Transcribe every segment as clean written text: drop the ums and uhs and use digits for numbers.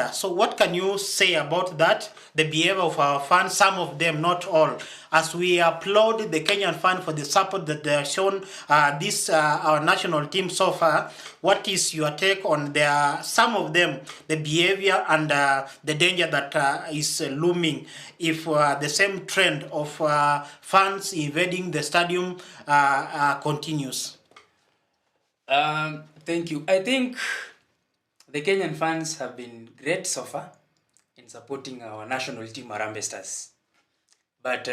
order. So what can you say about that, the behavior of our fans, some of them, not all, as we applaud the Kenyan fans for the support that they have shown our national team so far? What is your take on some of them, the behavior and the danger that is looming if the same trend of fans invading the stadium continues? Thank you. I think the Kenyan fans have been great so far in supporting our national team, Harambee Stars. But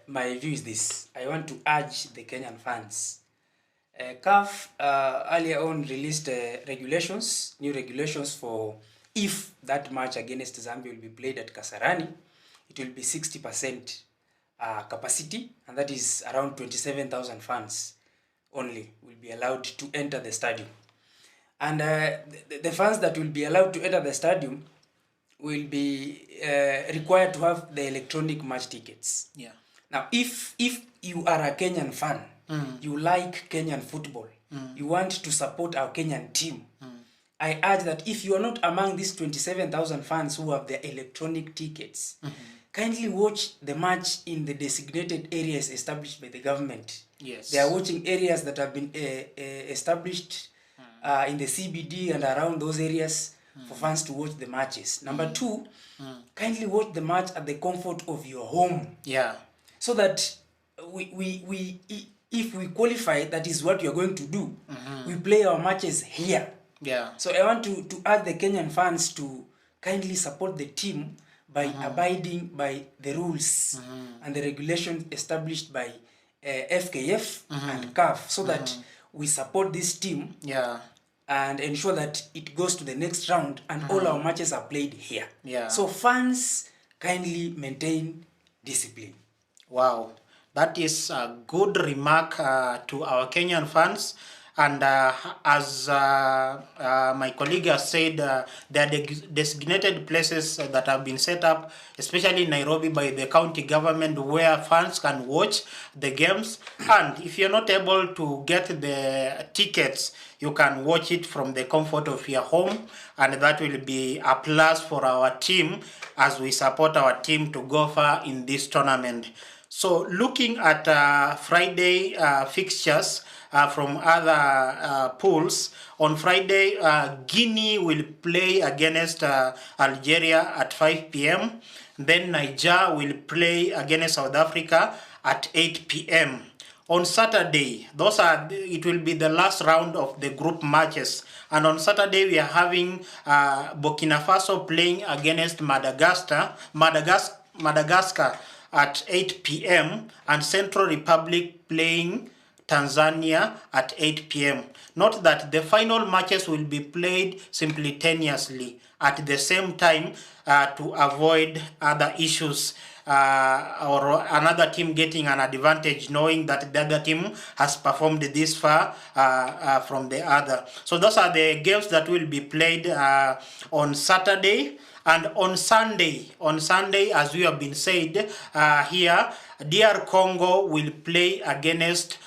my view is this. I want to urge the Kenyan fans. CAF earlier on released new regulations for if that match against Zambia will be played at Kasarani, it will be 60% capacity, and that is around 27,000 fans only will be allowed to enter the stadium. And the fans that will be allowed to enter the stadium will be required to have the electronic match tickets. Yeah. Now, if you are a Kenyan fan, you like Kenyan football, you want to support our Kenyan team, I urge that if you are not among these 27,000 fans who have the electronic tickets, kindly watch the match in the designated areas established by the government. Yes. They are watching areas that have been established in the CBD and around those areas for fans to watch the matches. Number two, kindly watch the match at the comfort of your home. Yeah. So that if we qualify, that is what we are going to do. We play our matches here. Yeah. So I want to urge the Kenyan fans to kindly support the team by abiding by the rules and the regulations established by FKF and CAF, so that we support this team and ensure that it goes to the next round and all our matches are played here. Yeah. So fans, kindly maintain discipline. Wow, that is a good remark to our Kenyan fans. And as my colleague has said, there are designated places that have been set up, especially in Nairobi, by the county government, where fans can watch the games. And if you're not able to get the tickets, you can watch it from the comfort of your home, and that will be a plus for our team as we support our team to go far in this tournament. So looking at Friday fixtures from other pools, on Friday, Guinea will play against Algeria at 5 p.m. Then Niger will play against South Africa at 8 p.m. On Saturday, it will be the last round of the group matches. And on Saturday, we are having Burkina Faso playing against Madagascar at 8 p.m. and Central Republic playing Tanzania at 8 p.m. Note that the final matches will be played simultaneously at the same time to avoid other issues or another team getting an advantage, knowing that the other team has performed this far from the other. So those are the games that will be played on Saturday. And on Sunday, as we have been said here, DR Congo will play against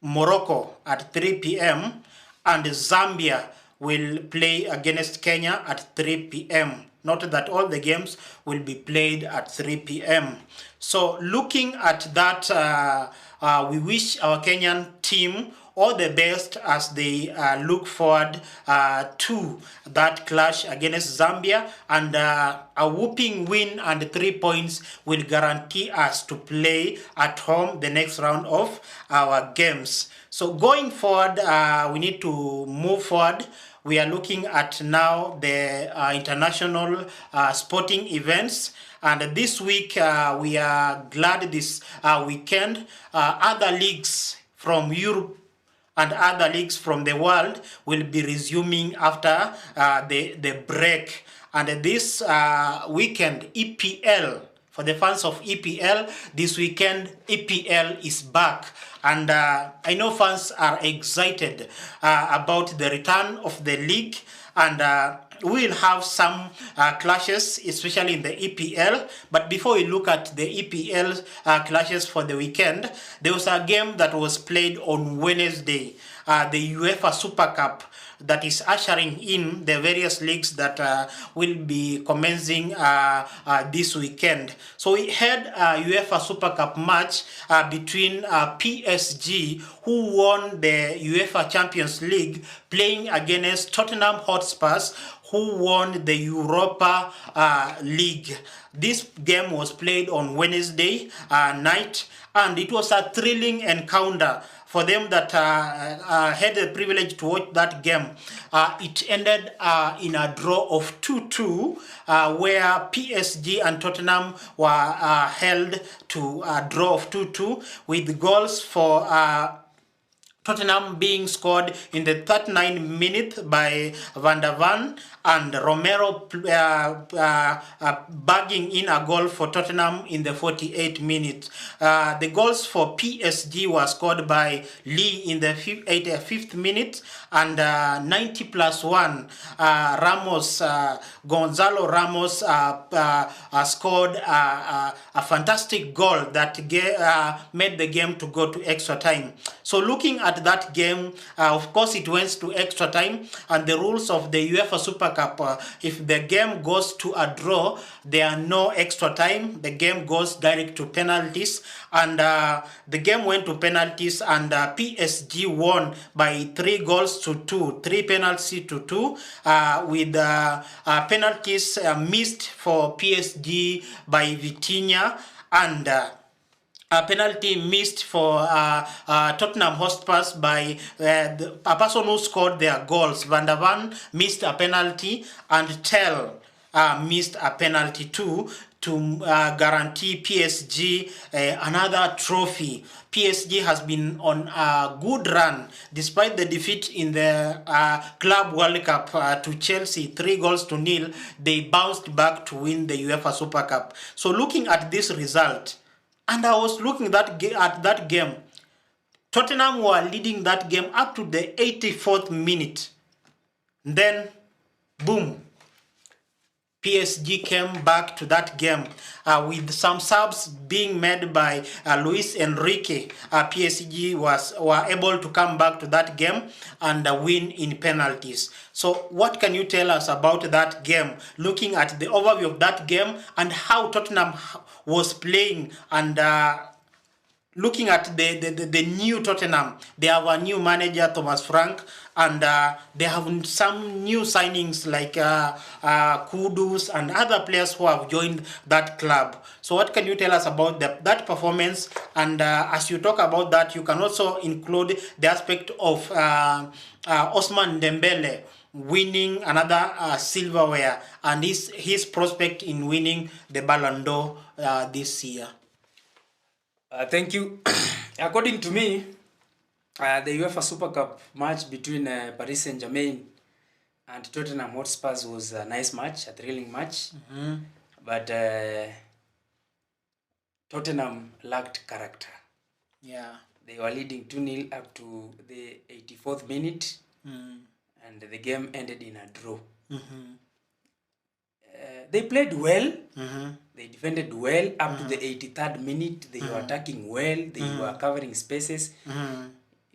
Morocco at 3 p.m. and Zambia will play against Kenya at 3 p.m. Note that all the games will be played at 3 p.m. So looking at that, we wish our Kenyan team all the best as they look forward to that clash against Zambia, and a whooping win and 3 points will guarantee us to play at home the next round of our games. So going forward, we need to move forward. We are looking at now the international sporting events. And this week, we are glad this weekend, other leagues from Europe and other leagues from the world will be resuming after the break. And this weekend, EPL, for the fans of EPL, this weekend, EPL is back. And I know fans are excited about the return of the league. And we will have some clashes, especially in the EPL. But before we look at the EPL clashes for the weekend, there was a game that was played on Wednesday, the UEFA Super Cup. that is ushering in the various leagues that will be commencing this weekend. So we had a UEFA Super Cup match between PSG, who won the UEFA Champions League, playing against Tottenham Hotspurs, who won the Europa League. This game was played on Wednesday night, and it was a thrilling encounter for them that had the privilege to watch that game. It ended in a draw of 2-2, where PSG and Tottenham were held to a draw of 2-2, with goals for Tottenham being scored in the 39th minute by Van der Van, and Romero bagging in a goal for Tottenham in the 48th minute. The goals for PSG were scored by Lee in the 85th minute, and 90+1, Gonzalo Ramos scored a fantastic goal that made the game to go to extra time. So looking at that game, of course it went to extra time, and the rules of the UEFA Super Cup, if the game goes to a draw, there are no extra time. The game goes direct to penalties, and the game went to penalties, and PSG won by 3-2, 3 penalties to 2, with penalties missed for PSG by Vitinha, and a penalty missed for Tottenham Hotspurs by a person who scored their goals. Van der Van missed a penalty, and Tell missed a penalty too, to guarantee PSG another trophy. PSG has been on a good run despite the defeat in the Club World Cup to Chelsea, 3-0. They bounced back to win the UEFA Super Cup. So looking at this result, and I was looking at that game, Tottenham were leading that game up to the 84th minute. Then, boom, PSG came back to that game with some subs being made by Luis Enrique. PSG were able to come back to that game and win in penalties. So what can you tell us about that game, looking at the overview of that game and how Tottenham was playing, and looking at the new Tottenham? They have a new manager, Thomas Frank, and they have some new signings like Kudus and other players who have joined that club. So what can you tell us about that performance? And as you talk about that, you can also include the aspect of Ousmane Dembele winning another silverware, and his prospect in winning the Ballon d'Or this year. Thank you. According to me, the UEFA Super Cup match between Paris Saint-Germain and Tottenham Hotspurs was a nice match, a thrilling match. But Tottenham lacked character. Yeah. They were leading 2-0 up to the 84th minute, and the game ended in a draw. They played well. They defended well up to the 83rd minute. They were attacking well. They were covering spaces.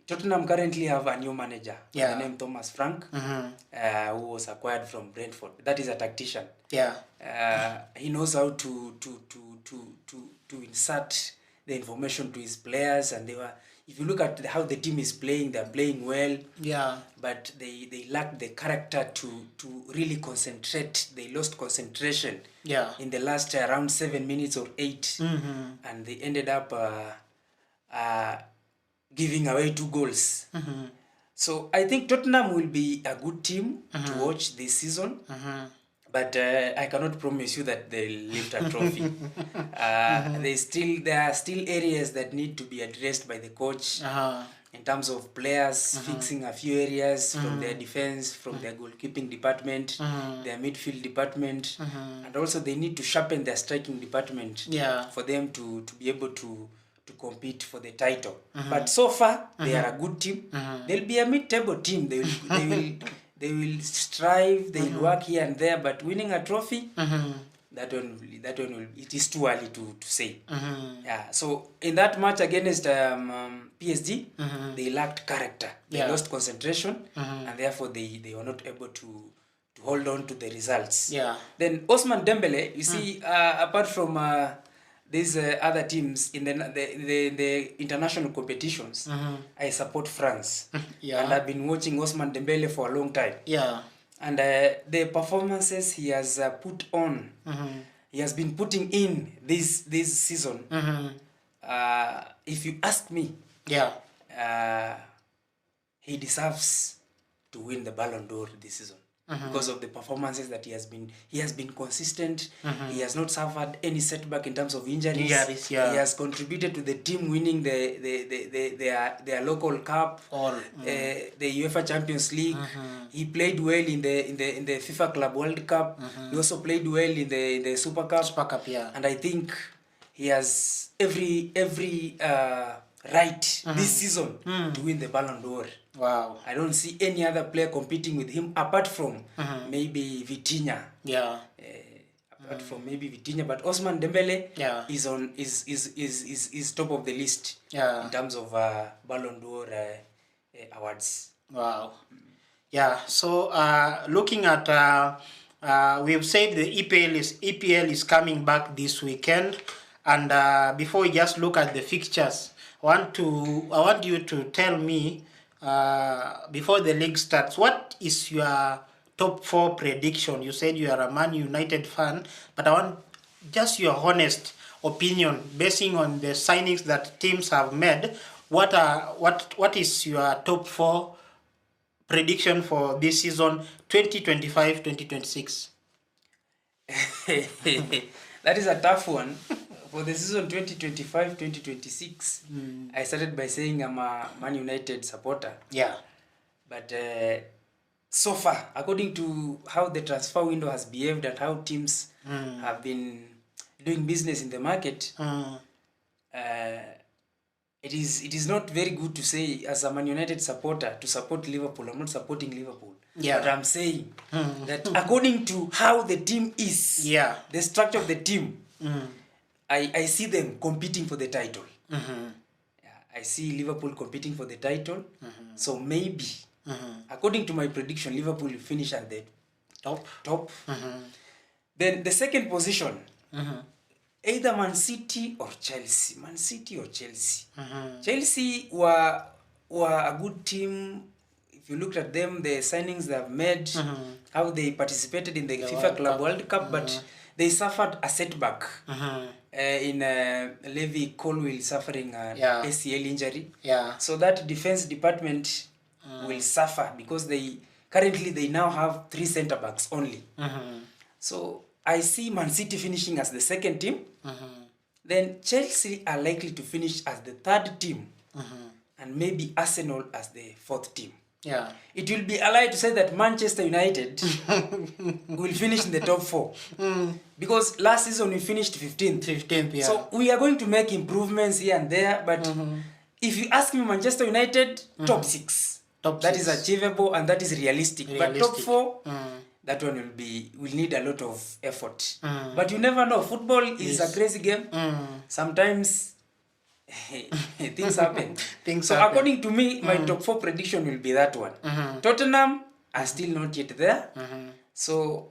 Tottenham currently have a new manager by the name Thomas Frank, who was acquired from Brentford. That is a tactician. He knows how to insert the information to his players, and if you look at how the team is playing, they're playing well. But they lacked the character to really concentrate. They lost concentration in the last around 7 minutes or 8, and they ended up giving away 2 goals. So I think Tottenham will be a good team to watch this season. But I cannot promise you that they'll lift a trophy. There are still areas that need to be addressed by the coach in terms of players, fixing a few areas from their defense, from their goalkeeping department, their midfield department, and also they need to sharpen their striking department for them to be able to compete for the title. But so far, they are a good team. They'll be a mid-table team. They will strive, they will work here and there, but winning a trophy, that one will, it is too early to say. Yeah. So in that match against PSG, they lacked character. They lost concentration, and therefore they were not able to hold on to the results. Yeah. Then Ousmane Dembele, you see, apart from these other teams in the international competitions, I support France. Yeah. And I've been watching Ousmane Dembele for a long time. Yeah. And the performances he has put on, he has been putting in this season. If you ask me, he deserves to win the Ballon d'Or this season. Because of the performances that he has been consistent. He has not suffered any setback in terms of injuries. He has contributed to the team winning their local cup, the UEFA Champions League. He played well in the FIFA Club World Cup. He also played well in the Super Cup. And I think he has every right this season to win the Ballon d'Or. Wow. I don't see any other player competing with him apart from maybe Vitinha. Apart from maybe Vitinha, but Ousmane Dembele is top of the list in terms of Ballon d'Or awards. Wow. Yeah. So looking at we've said the EPL is coming back this weekend, and before we just look at the fixtures, I want you to tell me before the league starts, what is your top 4 prediction? You said you are a Man United fan, but I want just your honest opinion basing on the signings that teams have made. What is your top 4 prediction for this season 2025-2026? That is a tough one. For the season 2025-2026, I started by saying I'm a Man United supporter. Yeah. But so far, according to how the transfer window has behaved and how teams have been doing business in the market, it is not very good to say as a Man United supporter to support Liverpool. I'm not supporting Liverpool. Yeah. But I'm saying that according to how the team is, the structure of the team, I see them competing for the title. I see Liverpool competing for the title. So maybe, according to my prediction, Liverpool will finish at the top. Then the second position, either Man City or Chelsea. Man City or Chelsea. Chelsea were a good team. If you looked at them, the signings they have made, how they participated in the FIFA Club World Cup, but they suffered a setback in Levi Colwill suffering an ACL injury. So that defense department will suffer because they now have 3 centre backs only. So I see Man City finishing as the second team. Then Chelsea are likely to finish as the third team, and maybe Arsenal as the fourth team. It will be a lie to say that Manchester United will finish in the top 4. Because last season we finished 15th. So we are going to make improvements here and there, but if you ask me, Manchester United, top 6. That is achievable and that is realistic. But top 4, that one will need a lot of effort. But you never know. Football is a crazy game. Sometimes things happen. According to me, my top 4 prediction will be that one. Tottenham are still not yet there. So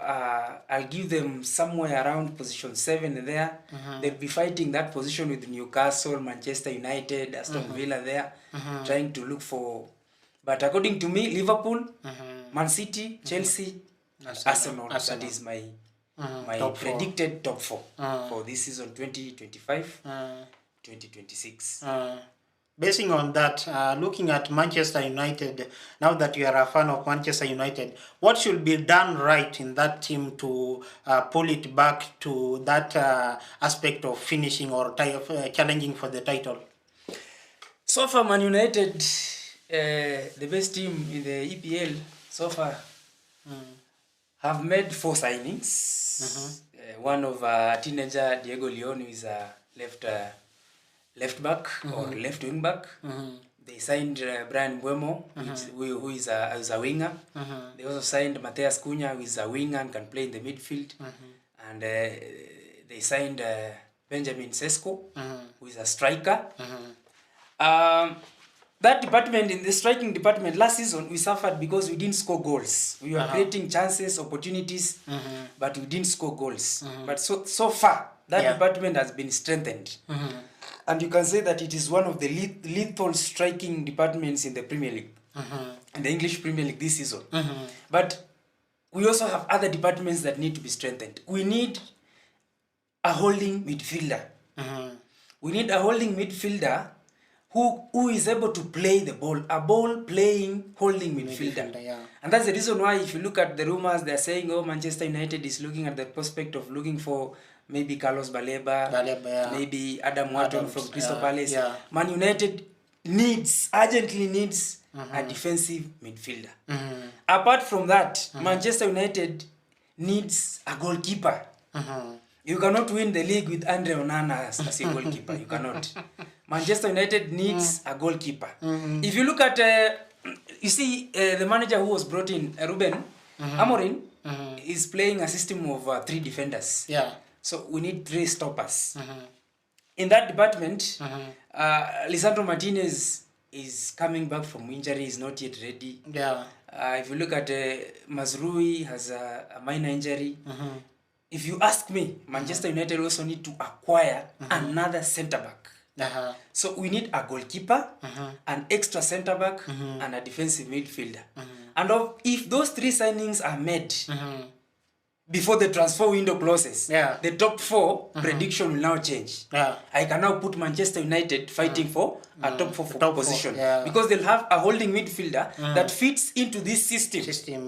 I'll give them somewhere around position 7 there. They'll be fighting that position with Newcastle, Manchester United, Aston Villa there, trying to look for. But according to me, Liverpool, Man City, Chelsea, Arsenal. That is my predicted top 4 for this season 2025-2026. Basing on that, looking at Manchester United, now that you are a fan of Manchester United, what should be done right in that team to pull it back to that aspect of finishing or challenging for the title? So far, Man United, the best team in the EPL so far, have made 4 signings. One of teenager Diego Leon, who is a left back or left wing back. They signed Brian Mbeumo, who is a winger. They also signed Mateus Cunha, who is a winger and can play in the midfield. and they signed Benjamin Sesko, who is a striker. That department, in the striking department, last season we suffered because we didn't score goals. We were creating chances, opportunities, but we didn't score goals. But so far, that department has been strengthened. And you can say that it is one of the lethal striking departments in the Premier League, in the English Premier League this season. But we also have other departments that need to be strengthened. We need a holding midfielder. We need a holding midfielder who is able to play the ball, a ball-playing holding midfielder. And that's the reason why, if you look at the rumors, they're saying, oh, Manchester United is looking at the prospect of looking for maybe Carlos Baleba, maybe Adam Wharton from Crystal Palace. Man United urgently needs a defensive midfielder. Apart from that, Manchester United needs a goalkeeper. You cannot win the league with Andre Onana as a goalkeeper. You cannot. Manchester United needs a goalkeeper. If you look at, you see, the manager who was brought in, Ruben Amorim, is playing a system of 3 defenders. So we need 3 stoppers. In that department, Lisandro Martinez is coming back from injury, is not yet ready. If you look at Mazrui, has a minor injury. If you ask me, Manchester United also need to acquire another centre-back. So we need a goalkeeper, an extra centre-back, and a defensive midfielder. And if those 3 signings are made before the transfer window closes, the top 4 prediction will now change. I can now put Manchester United fighting for a top 4 position. Because they'll have a holding midfielder that fits into this system.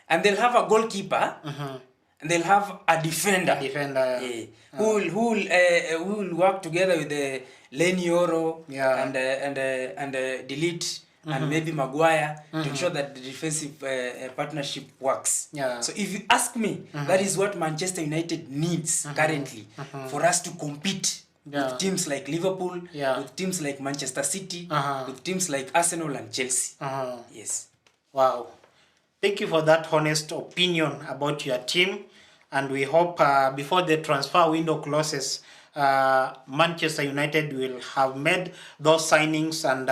And they'll have a goalkeeper, and they'll have a defender, who will work together with the Lenny Oro and Delete and maybe Maguire to ensure that the defensive partnership works. So if you ask me, that is what Manchester United needs currently for us to compete with teams like Liverpool, with teams like Manchester City, with teams like Arsenal and Chelsea. Yes. Wow. Thank you for that honest opinion about your team. And we hope before the transfer window closes, Manchester United will have made those signings, and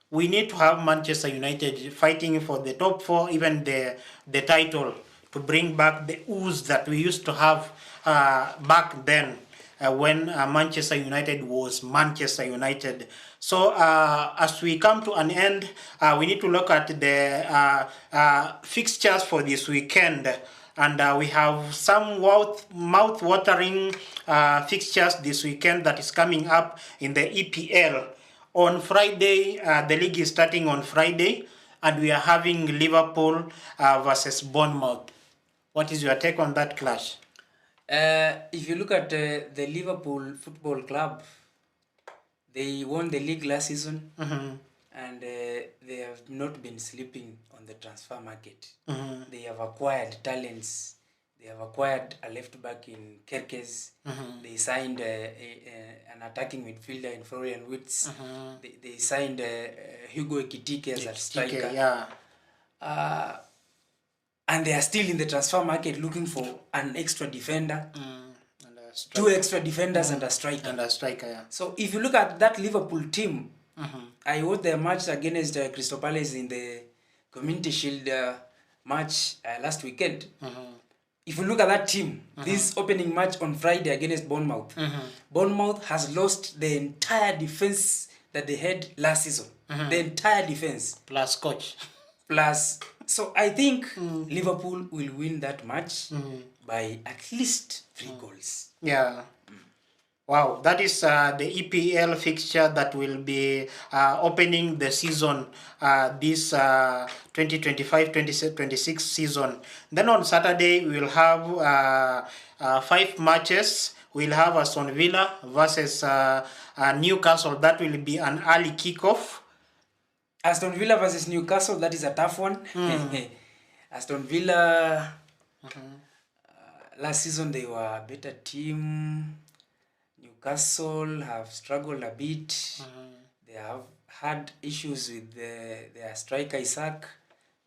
we need to have Manchester United fighting for the top 4, even the title, to bring back the ooze that we used to have back then when Manchester United was Manchester United. So as we come to an end, we need to look at the fixtures for this weekend. And we have some mouth-watering fixtures this weekend that is coming up in the EPL. On Friday, the league is starting on Friday, and we are having Liverpool versus Bournemouth. What is your take on that clash? If you look at the Liverpool Football Club, they won the league last season, and they have not been sleeping on the transfer market. They have acquired talents. They have acquired a left back in Kerkez. They signed an attacking midfielder in Florian Wirtz. They signed Hugo Ekitike as a striker. And they are still in the transfer market looking for an extra defender, 2 extra defenders and a striker. So if you look at that Liverpool team, I watched their match against Crystal Palace in the Community Shield match last weekend. If you look at that team, this opening match on Friday against Bournemouth, Bournemouth has lost the entire defense that they had last season. The entire defense. Plus coach. So I think Liverpool will win that match by at least 3 goals. Wow, that is the EPL fixture that will be opening the season, this 2025-2026 season. Then on Saturday, we will have 5 matches. We'll have Aston Villa versus Newcastle. That will be an early kickoff. Aston Villa versus Newcastle, that is a tough one. Aston Villa, last season they were a better team. Newcastle have struggled a bit. They have had issues with their striker Isaac,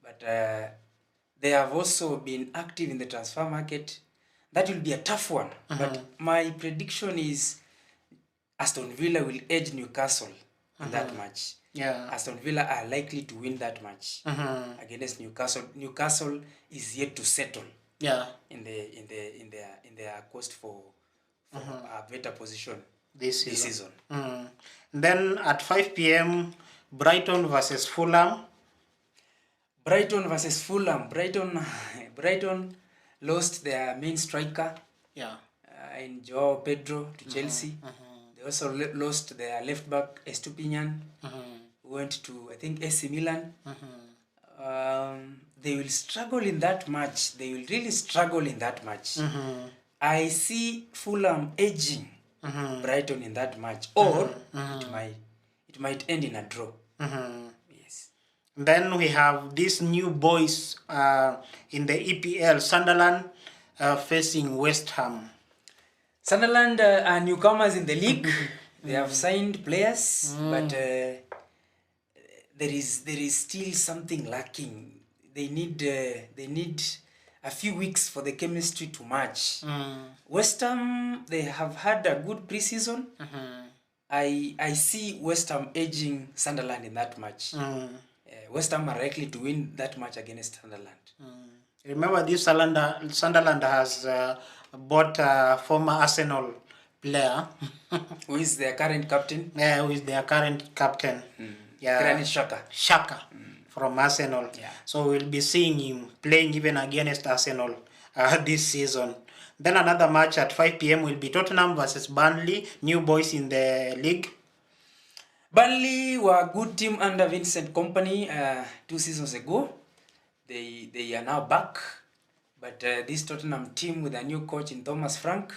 but they have also been active in the transfer market. That will be a tough one. But my prediction is Aston Villa will edge Newcastle in that match. Yeah. Aston Villa are likely to win that match against Newcastle. Newcastle is yet to settle. Yeah. In their quest for a better position This season. Then at 5 p.m. Brighton versus Fulham. Brighton versus Fulham. Brighton lost their main striker. Yeah. In Joao Pedro to Chelsea. They also lost their left back Estupinian, who went to, I think, AC Milan. They will struggle in that match. They will really struggle in that match. I see Fulham edging Brighton in that match, or it might end in a draw. Yes. Then we have these new boys in the EPL, Sunderland facing West Ham. Sunderland are newcomers in the league. They have signed players, but there is still something lacking. They need a few weeks for the chemistry to match. West Ham, they have had a good preseason. I see West Ham edging Sunderland in that match. West Ham are likely to win that match against Sunderland. Remember, this Sunderland has bought a former Arsenal player. Who is their current captain? Yeah, who is their current captain. Yeah, Granit Xhaka. Xhaka from Arsenal. Yeah. So we'll be seeing him playing even against Arsenal this season. Then another match at 5 p.m. will be Tottenham versus Burnley, new boys in the league. Burnley were a good team under Vincent Kompany 2 seasons ago. They are now back. But this Tottenham team with a new coach in Thomas Frank,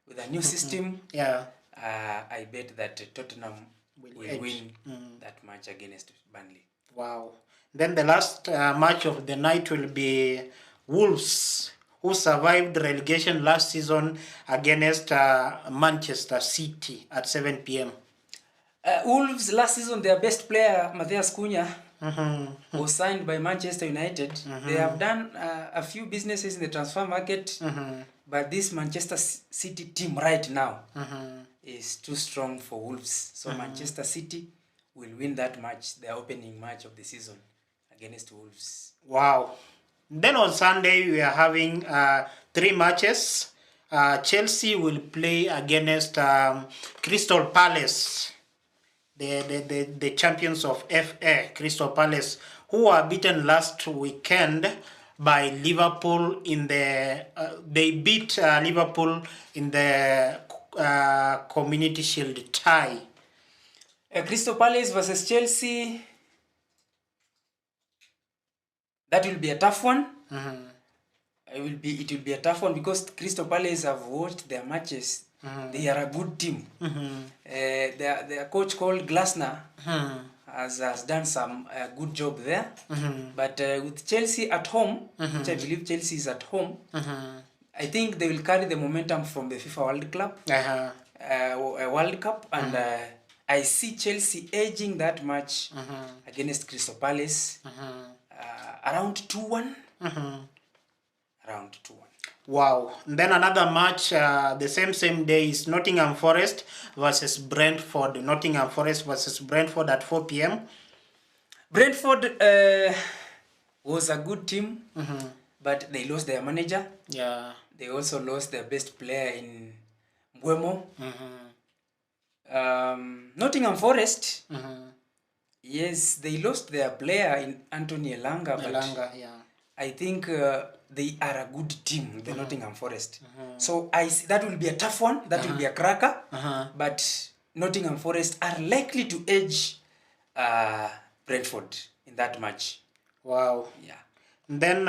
with a new system, I bet that Tottenham will win that match against Burnley. Wow. Then the last match of the night will be Wolves, who survived relegation last season against Manchester City at 7 p.m. Wolves last season, their best player, Matheus Cunha, was signed by Manchester United. They have done a few businesses in the transfer market, but this Manchester City team right now is too strong for Wolves. So Manchester City will win that match, their opening match of the season against Wolves. Wow. Then on Sunday, we are having 3 matches. Chelsea will play against Crystal Palace, the champions of FA, Crystal Palace, who were beaten last weekend by Liverpool in the... they beat Liverpool in the Community Shield tie. Crystal Palace versus Chelsea. That will be a tough one. It will be a tough one because Crystal Palace have watched their matches. They are a good team. Their coach called Glasner has done some good job there. But with Chelsea at home, which I believe Chelsea is at home, I think they will carry the momentum from the FIFA World Cup, and I see Chelsea edging that match against Crystal Palace around 2-1. Around 2-1. Wow. Then another match the same day is Nottingham Forest versus Brentford. Nottingham Forest versus Brentford at 4 p.m. Brentford was a good team, but they lost their manager. Yeah. They also lost their best player in Mbeumo. Nottingham Forest, yes, they lost their player in Anthony Elanga, but I think they are a good team, the Nottingham Forest. So I see that will be a tough one. That will be a cracker. But Nottingham Forest are likely to edge Brentford in that match. Wow. Yeah. Then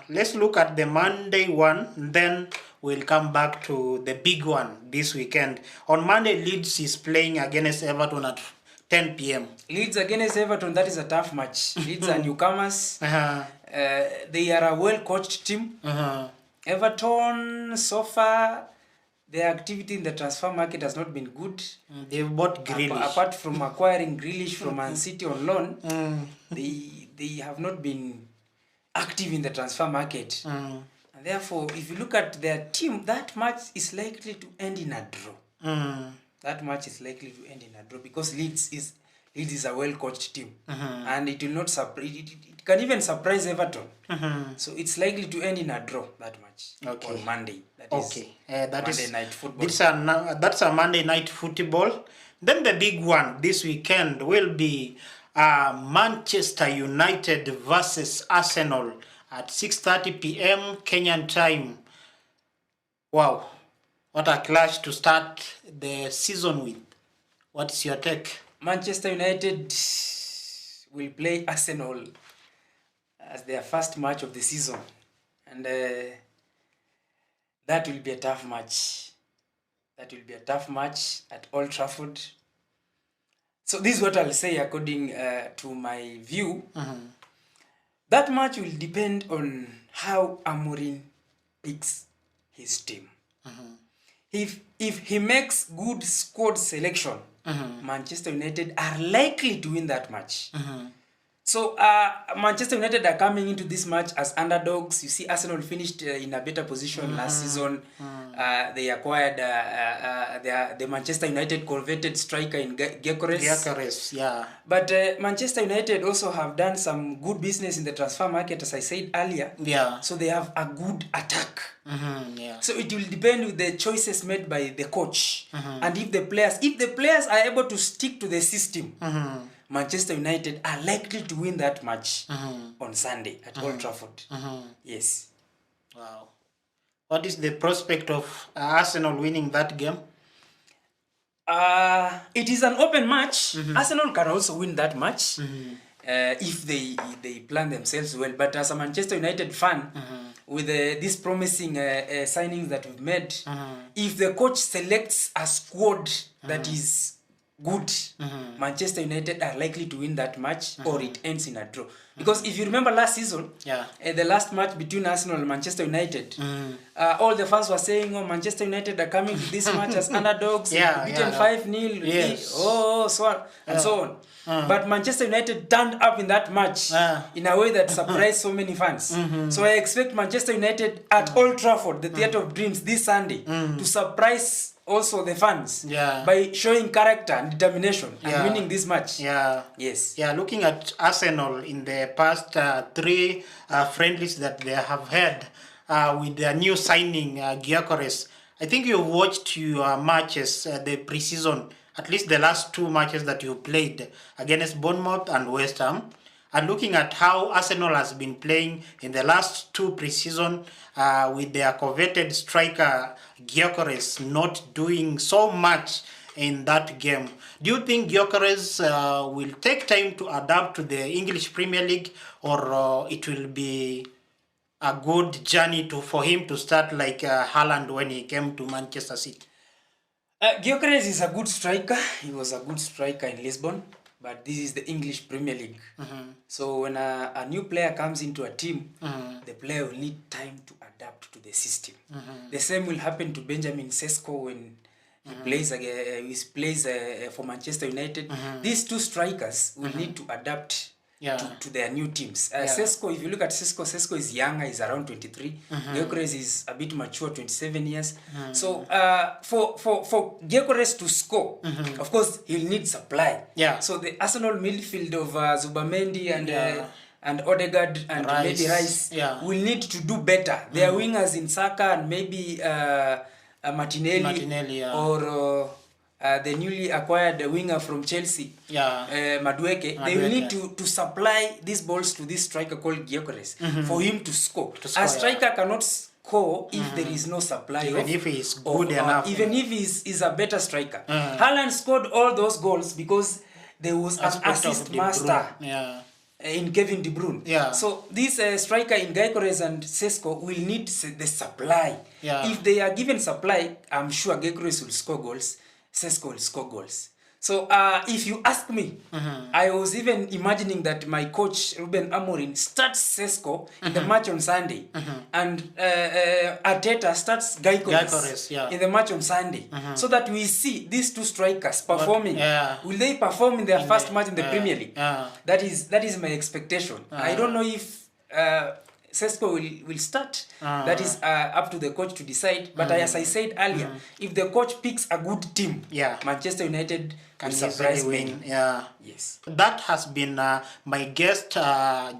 let's look at the Monday one. Then we'll come back to the big one this weekend. On Monday, Leeds is playing against Everton at 10 p.m. Leeds against Everton, that is a tough match. Leeds are newcomers. They are a well-coached team. Everton, so far, their activity in the transfer market has not been good. They've bought Grealish. Apart from acquiring Grealish from Man City on loan, they have not been active in the transfer market. And therefore, if you look at their team, that match is likely to end in a draw. That match is likely to end in a draw because Leeds is a well-coached team, and it will not surprise. It can even surprise Everton. So it's likely to end in a draw, that match, on Monday. That is Monday night football. That's a Monday night football. Then the big one this weekend will be Manchester United versus Arsenal at 6:30 p.m. Kenyan time. Wow, what a clash to start the season with. What's your take? Manchester United will play Arsenal as their first match of the season, and that will be a tough match. That will be a tough match at Old Trafford. So this is what I'll say according to my view. That match will depend on how Amorim picks his team. If he makes good squad selection, Manchester United are likely to win that match. So Manchester United are coming into this match as underdogs. You see, Arsenal finished in a better position last season. They acquired the Manchester United coveted striker in Gyökeres, yeah. But Manchester United also have done some good business in the transfer market, as I said earlier. Yeah. So they have a good attack. Yeah. So it will depend with the choices made by the coach, and if the players are able to stick to the system. Manchester United are likely to win that match on Sunday at Old Trafford. Yes. Wow. What is the prospect of Arsenal winning that game? It is an open match. Arsenal can also win that match if they plan themselves well. But as a Manchester United fan, with these promising signings that we've made, if the coach selects a squad that is good, Manchester United are likely to win that match, or it ends in a draw. Because if you remember last season, the last match between Arsenal and Manchester United, all the fans were saying, "Oh, Manchester United are coming to this match as underdogs, beaten 5-0, so on." But Manchester United turned up in that match in a way that surprised so many fans. So I expect Manchester United at Old Trafford, the Theatre of Dreams, this Sunday, to surprise also the fans by showing character and determination and winning this match. Yes. Looking at Arsenal in the past 3 friendlies that they have had with their new signing, Gyökeres, I think you've watched your matches, the pre-season, at least the last 2 matches that you played against Bournemouth and West Ham. And looking at how Arsenal has been playing in the last 2 pre-season with their coveted striker Gyökeres not doing so much in that game, do you think Gyökeres will take time to adapt to the English Premier League, or it will be a good journey for him to start like Haaland when he came to Manchester City? Gyökeres is a good striker. He was a good striker in Lisbon. But this is the English Premier League. So when a new player comes into a team, the player will need time to adapt to the system. The same will happen to Benjamin Sesko when he plays for Manchester United. These 2 strikers will need to adapt to their new teams. Sesko, if you look at Sesko is younger, he's around 23. Gyökeres is a bit mature, 27 years. So for Gyökeres to score, of course, he'll need supply. So the Arsenal midfield of Zubamendi and Odegaard and maybe Rice will need to do better. Their wingers in Saka and maybe Martinelli or the newly acquired winger from Chelsea, Madueke, they will need to supply these balls to this striker called Gyökeres for him to score. A striker cannot score if there is no supply. Even if he is good enough. Even if he is a better striker. Haaland scored all those goals because there was an assist master in Kevin De Bruyne. So this striker in Gyökeres and Sesko will need the supply. If they are given supply, I'm sure Gyökeres will score goals. Sesko will score goals. So if you ask me, I was even imagining that my coach Ruben Amorim starts Sesko in the match on Sunday, and Arteta starts Gyökeres in the match on Sunday, so that we see these 2 strikers performing. Will they perform in their first match in the Premier League? That is my expectation. I don't know if Sesco will start. That is up to the coach to decide. But as I said earlier, if the coach picks a good team, Manchester United can surprise win. Yes. That has been my guest,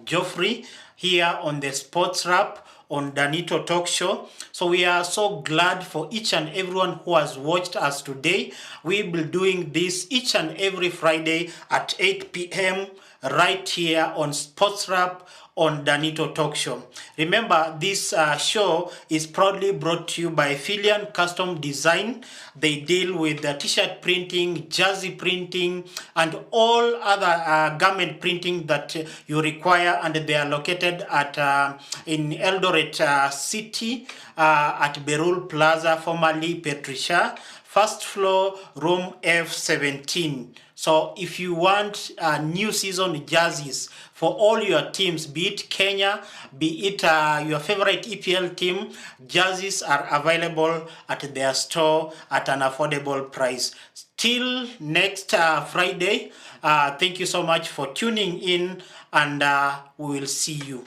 Geoffrey, here on the Sports Wrap on Danitto Talk Show. So we are so glad for each and everyone who has watched us today. We will be doing this each and every Friday at 8 p.m. right here on Sports Wrap on Danitto Talk Show. Remember, this show is proudly brought to you by Filian Custom Design. They deal with t-shirt printing, jersey printing, and all other garment printing that you require, and they are located at in Eldoret City at Berul Plaza, formerly Patricia, first floor, room F17. So if you want new season jerseys for all your teams, be it Kenya, be it your favorite EPL team, jerseys are available at their store at an affordable price. Till next Friday, thank you so much for tuning in, and we will see you.